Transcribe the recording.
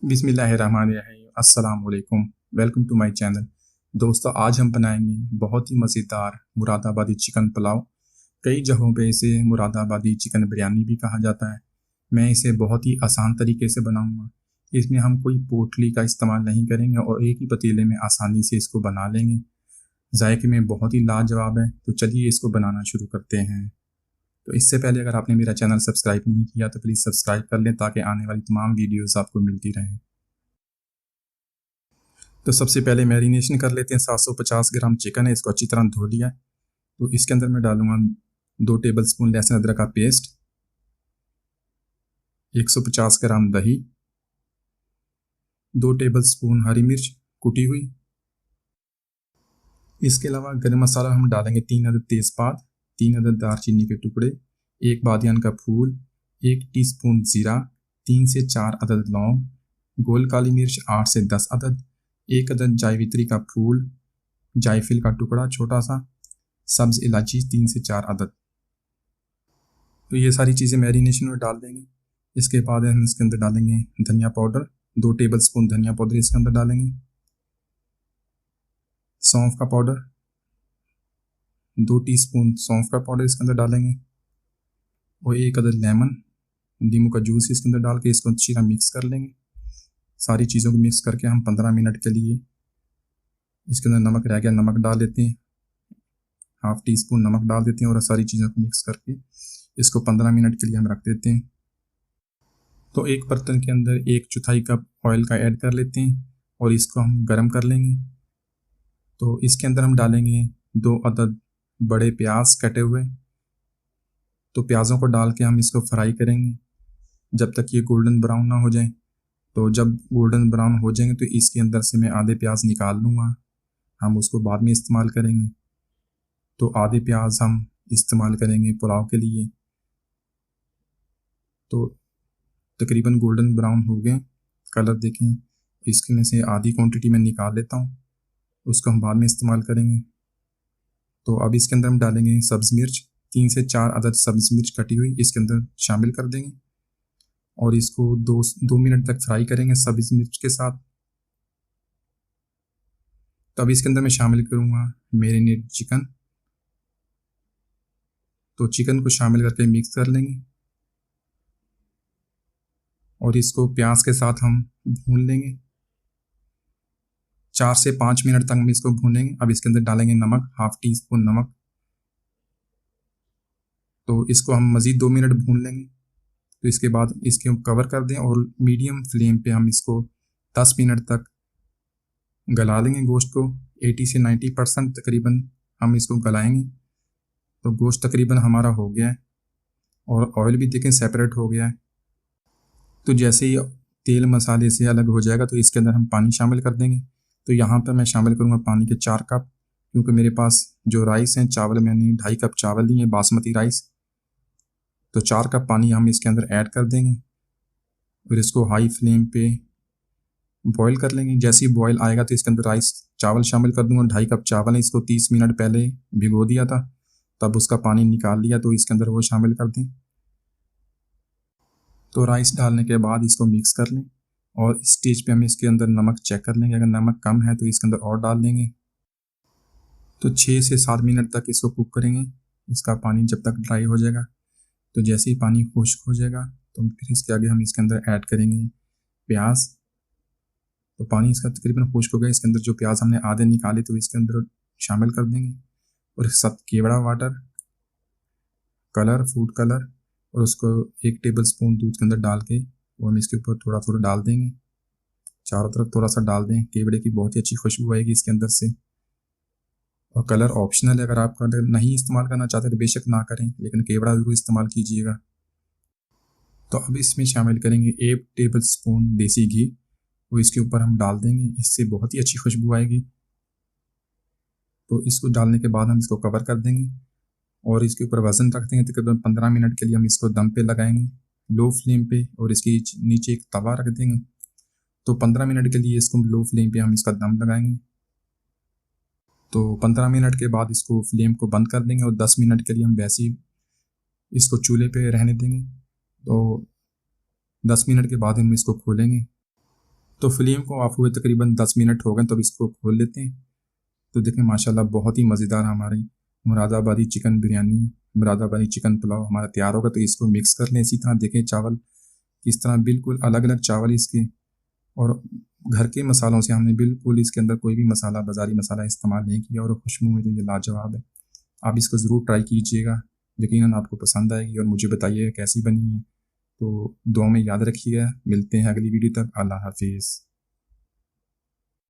बिस्मिल्लाहिर्रहमानिर्रहीम। अस्सलाम वालेकुम। Welcome to my channel. दोस्तों, आज हम बनाएंगे बहुत ही मज़ेदार मुरादाबादी चिकन पुलाव। कई जगहों पे इसे मुरादाबादी चिकन बिरयानी भी कहा जाता है। मैं इसे बहुत ही आसान तरीके से बनाऊंगा। इसमें हम कोई पोटली का इस्तेमाल नहीं करेंगे और एक ही पतीले में आसानी से इसको बना लेंगे। जायके में बहुत ही लाजवाब है। तो चलिए इसको बनाना शुरू करते हैं। तो इससे पहले अगर आपने मेरा चैनल सब्सक्राइब नहीं किया तो प्लीज़ सब्सक्राइब कर लें ताकि आने वाली तमाम वीडियोस आपको मिलती रहें। तो सबसे पहले मैरिनेशन कर लेते हैं। 750 ग्राम चिकन है, इसको अच्छी तरह धो लिया है। तो इसके अंदर मैं डालूंगा 2 टेबलस्पून लहसुन अदरक का पेस्ट, 150 ग्राम दही, 2 टेबलस्पून हरी मिर्च कुटी हुई। इसके अलावा गरम मसाला हम डालेंगे 3 अदद तेज़पात, 3 अदद दालचीनी के टुकड़े, 1 बादियान का फूल, 1 टीस्पून ज़ीरा, 3 से 4 अदद लौंग, गोल काली मिर्च 8 से 10 अदद, 1 अदद जावित्री का फूल, जायफल का टुकड़ा छोटा सा, सब्ज़ इलायची 3 से 4 अदद। तो ये सारी चीज़ें मैरिनेशन में डाल देंगे। इसके बाद हम इसके अंदर डालेंगे धनिया पाउडर, 2 टेबलस्पून धनिया पाउडर इसके अंदर डालेंगे, सौंफ का पाउडर, 2 टीस्पून सौंफ का पाउडर इसके अंदर डालेंगे और 1 अदद लेमन, नींबू का जूस इसके अंदर डाल के इसको अच्छी तरह मिक्स कर लेंगे। सारी चीज़ों को मिक्स करके हम 15 मिनट के लिए, इसके अंदर नमक रह गया, नमक डाल देते हैं, हाफ टी स्पून नमक डाल देते हैं और सारी चीज़ों को मिक्स करके इसको 15 मिनट के लिए हम रख देते हैं। तो एक बर्तन के अंदर 1/4 कप ऑयल का ऐड कर लेते हैं और इसको हम गर्म कर लेंगे। तो इसके अंदर हम डालेंगे 2 अदद बड़े प्याज कटे हुए। तो प्याज़ों को डाल के हम इसको फ्राई करेंगे जब तक ये गोल्डन ब्राउन ना हो जाए। तो जब गोल्डन ब्राउन हो जाएंगे तो इसके अंदर से मैं आधे प्याज निकाल लूँगा, हम उसको बाद में इस्तेमाल करेंगे। तो आधे प्याज हम इस्तेमाल करेंगे पुलाव के लिए। तो तकरीबन गोल्डन ब्राउन हो गए, कलर देखें। इसके में से आधी क्वांटिटी मैं निकाल लेता हूँ, उसको हम बाद में इस्तेमाल करेंगे। तो अब इसके अंदर हम डालेंगे सब्ज़ मिर्च, 3 से 4 अदद सब्ज़ मिर्च कटी हुई इसके अंदर शामिल कर देंगे और इसको 2 मिनट तक फ्राई करेंगे सब्ज़ मिर्च के साथ। तब इसके अंदर मैं शामिल करूँगा मैरिनेट चिकन। तो चिकन को शामिल करके मिक्स कर लेंगे और इसको प्याज के साथ हम भून लेंगे। 4 से 5 मिनट तक हम इसको भूनेंगे। अब इसके अंदर डालेंगे नमक, हाफ टी स्पून नमक। तो इसको हम मज़ीद 2 मिनट भून लेंगे। तो इसके बाद इसके कवर कर दें और मीडियम फ्लेम पे हम इसको 10 मिनट तक गला लेंगे गोश्त को। 80 से 90% तकरीबन हम इसको गलाएंगे। तो गोश्त तकरीबन हमारा हो गया है और ऑयल भी देखें सेपरेट हो गया है। तो जैसे ही तेल मसाले से अलग हो जाएगा तो इसके अंदर हम पानी शामिल कर देंगे। तो यहाँ पर मैं शामिल करूँगा पानी के 4 कप, क्योंकि मेरे पास जो राइस हैं, चावल मैंने 2.5 कप चावल लिए हैं बासमती राइस। तो 4 कप पानी हम इसके अंदर ऐड कर देंगे और इसको हाई फ्लेम पे बॉईल कर लेंगे। जैसे ही बॉईल आएगा तो इसके अंदर राइस चावल शामिल कर दूंगा। 2.5 कप चावल है, इसको 30 मिनट पहले भिगो दिया था, तब उसका पानी निकाल लिया, तो इसके अंदर वो शामिल कर दें। तो राइस डालने के बाद इसको मिक्स कर लें और इस स्टेज पे हम इसके अंदर नमक चेक कर लेंगे। अगर नमक कम है तो इसके अंदर और डाल देंगे। तो 6 से 7 मिनट तक इसको कुक करेंगे, इसका पानी जब तक ड्राई हो जाएगा। तो जैसे ही पानी खुश्क हो जाएगा तो फिर इसके आगे हम इसके अंदर ऐड करेंगे प्याज। तो पानी इसका तकरीबन खुश्क हो गया। इसके अंदर जो प्याज हमने आधे निकाले तो इसके अंदर शामिल कर देंगे और इसके साथ केवड़ा वाटर, कलर, फूड कलर, और उसको 1 टेबलस्पून दूध के अंदर डाल के वो हम इसके ऊपर थोड़ा थोड़ा डाल देंगे। चारों तरफ थोड़ा सा डाल दें, केवड़े की बहुत ही अच्छी खुशबू आएगी इसके अंदर से। और कलर ऑप्शनल है, अगर आप कलर नहीं इस्तेमाल करना चाहते तो बेशक ना करें, लेकिन केवड़ा ज़रूर इस्तेमाल कीजिएगा। तो अब इसमें शामिल करेंगे 1 टेबलस्पून देसी घी, वो इसके ऊपर हम डाल देंगे, इससे बहुत ही अच्छी खुशबू आएगी। तो इसको डालने के बाद हम इसको कवर कर देंगे और इसके ऊपर वज़न रख देंगे। तकरीबन 15 मिनट के लिए हम इसको दम पे लगाएंगे लो फ्लेम पे और इसके नीचे एक तवा रख देंगे। तो 15 मिनट के लिए इसको लो फ्लेम पे हम इसका दम लगाएंगे। तो 15 मिनट के बाद इसको फ्लेम को बंद कर देंगे और 10 मिनट के लिए हम वैसे ही इसको चूल्हे पे रहने देंगे। तो 10 मिनट के बाद हम इसको खोलेंगे तो फ्लेम को ऑफ हुए तकरीबन 10 मिनट हो गए, तो अब इसको खोल लेते हैं। तो देखें माशाल्लाह बहुत ही मज़ेदार हमारी मुरादाबादी चिकन बिरयानी, मुरादाबादी चिकन पुलाव हमारा तैयार होगा। तो इसको मिक्स कर लें। इसी तरह देखें चावल किस तरह बिल्कुल अलग अलग चावल इसके, और घर के मसालों से हमने बिल्कुल इसके अंदर कोई भी मसाला, बाज़ारी मसाला इस्तेमाल नहीं किया, और खुशबू में तो ये लाजवाब है। आप इसको ज़रूर ट्राई कीजिएगा, यकीनन आपको पसंद आएगी, और मुझे बताइए कैसी बनी है। तो दुआ में याद रखिएगा। मिलते हैं अगली वीडियो तक। अल्लाह हाफिज़।